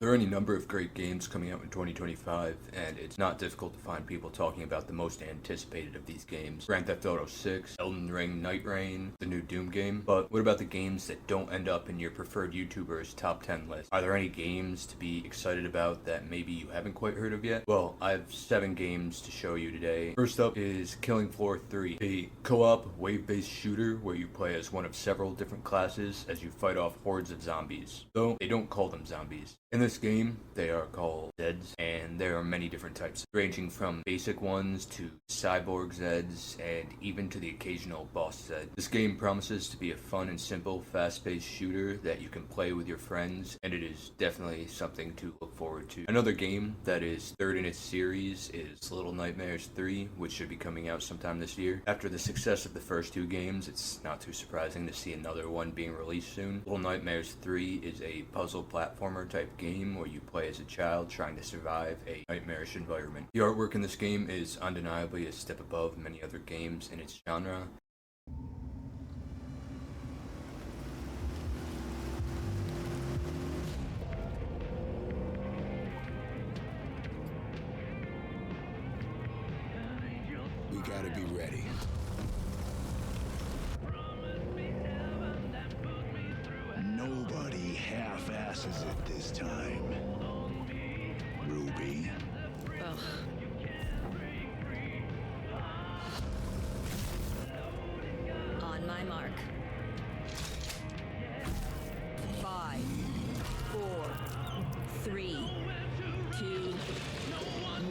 There are any number of great games coming out in 2025, and it's not difficult to find people talking about the most anticipated of these games. Grand Theft Auto 6, Elden Ring, Nightreign, the new Doom game. But what about the games that don't end up in your preferred YouTuber's top 10 list? Are there any games to be excited about that maybe you haven't quite heard of yet? Well, I have 7 games to show you today. First up is Killing Floor 3, a co-op wave-based shooter where you play as one of several different classes as you fight off hordes of zombies. Though they don't call them zombies. In this game, they are called Zeds, and there are many different types, ranging from basic ones to cyborg Zeds, and even to the occasional boss Zed. This game promises to be a fun and simple, fast-paced shooter that you can play with your friends, and it is definitely something to look forward to. Another game that is third in its series is Little Nightmares 3, which should be coming out sometime this year. After the success of the first 2 games, it's not too surprising to see another one being released soon. Little Nightmares 3 is a puzzle platformer type game where you play as a child trying to survive a nightmarish environment. The artwork in this game is undeniably a step above many other games in its genre. We gotta be ready. Nobody half-asses it this time. Ruby. Ugh. On my mark. 5, 4, 3, 2, 1.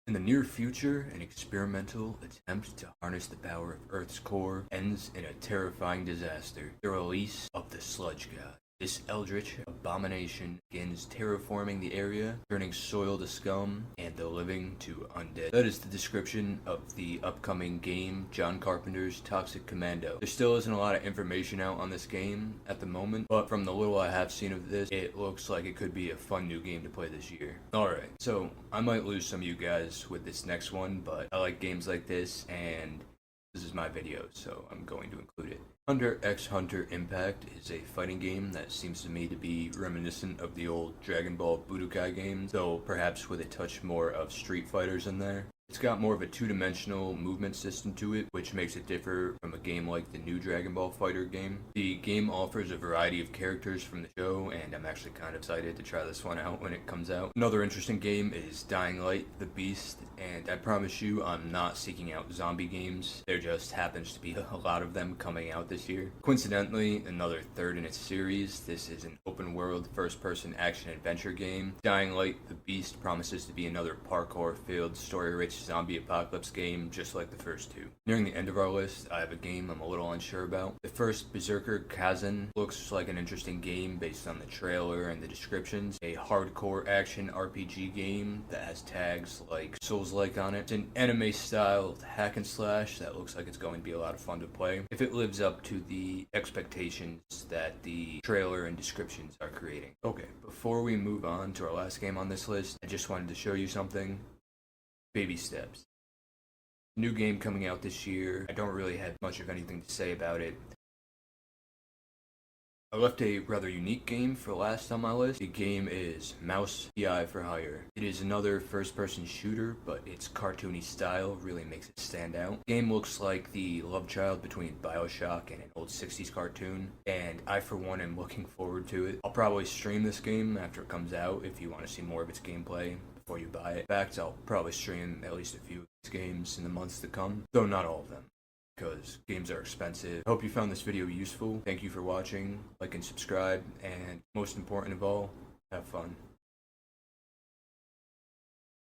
In the near future, an experimental attempt to harness the power of Earth's core ends in a terrifying disaster, the release of the Sludge God. This eldritch abomination begins terraforming the area, turning soil to scum and the living to undead. That is the description of the upcoming game, John Carpenter's Toxic Commando. There still isn't a lot of information out on this game at the moment, but from the little I have seen of this, it looks like it could be a fun new game to play this year. Alright, so I might lose some of you guys with this next one, but I like games like this, and this is my video, so I'm going to include it. Hunter x Hunter Impact is a fighting game that seems to me to be reminiscent of the old Dragon Ball Budokai games, though perhaps with a touch more of Street Fighters in there. It's got more of a two-dimensional movement system to it, which makes it differ from a game like the new Dragon Ball Fighter game. The game offers a variety of characters from the show, and I'm actually kind of excited to try this one out when it comes out. Another interesting game is Dying Light: The Beast, and I promise you I'm not seeking out zombie games. There just happens to be a lot of them coming out this year. Coincidentally, another third in its series, this is an open-world first-person action-adventure game. Dying Light: The Beast promises to be another parkour-filled, story-rich zombie apocalypse game just like the first 2. Nearing the end of our list, I have a game I'm a little unsure about. The first, Beserker Khazan, looks like an interesting game based on the trailer and the descriptions. A hardcore action RPG game that has tags like Souls-like on it. It's an anime-styled hack and slash that looks like it's going to be a lot of fun to play if it lives up to the expectations that the trailer and descriptions are creating. Okay, before we move on to our last game on this list, I just wanted to show you something. Baby steps. New game coming out this year. I don't really have much of anything to say about it. I left a rather unique game for last on my list. The game is Mouse PI for Hire. It is another first-person shooter, but its cartoony style really makes it stand out. The game looks like the love child between BioShock and an old 60s cartoon, and I for one am looking forward to it. I'll probably stream this game after it comes out if you want to see more of its gameplay before you buy it. In fact, I'll probably stream at least a few of these games in the months to come, though not all of them, because games are expensive. I hope you found this video useful. Thank you for watching. Like and subscribe, and most important of all, have fun.